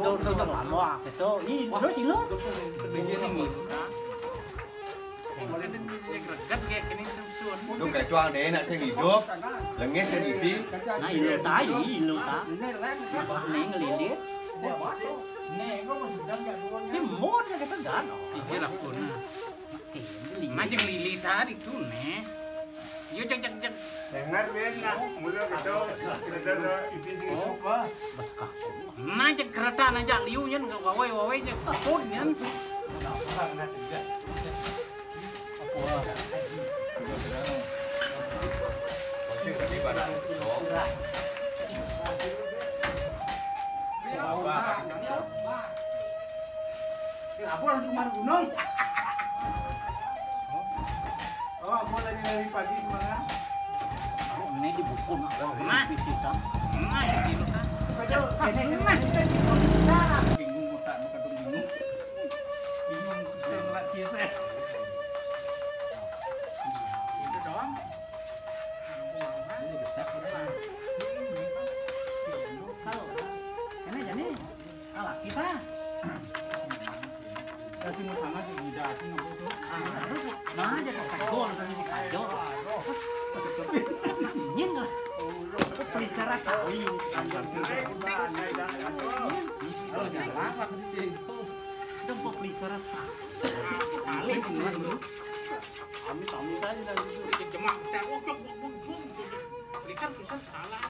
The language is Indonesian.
Đâu cho làm loa cái đó ý nó chỉ lớn. Di sini Mista. Lúc cái choang đấy lại sẽ nghỉ trước, là nghe sẽ nghỉ phí. Này lô tá gì lô tá. Nén liền đi. Cái mốt cái tất cả nó. Iya lah pun. Macam lili tadi tu ne. Yo cak. Dengar bena, mula kita ada ipisi apa? Macam kereta najak liu nyen wawai nyen takut nyen. Chứ phải đi vào đại đó. Apa orang cuma gunung? Oh, mau lagi dari pagi kemana? Ini di buku nak. Nah. Visi sam. Nah, gitu kan. Bingung otak muka tuh bingung. Bingung setelah kisah. Itu doang. Cái này jadi ala kita. Kasih mau sana sih tidak sih nggak tuh. Nah aja kok kagol kami si kajo. Nyen lah. Pelihara kali. Itu kok pelihara kali. Kami tahu saja dari itu. Jemak, tak. Oh, kok. Berikan salah.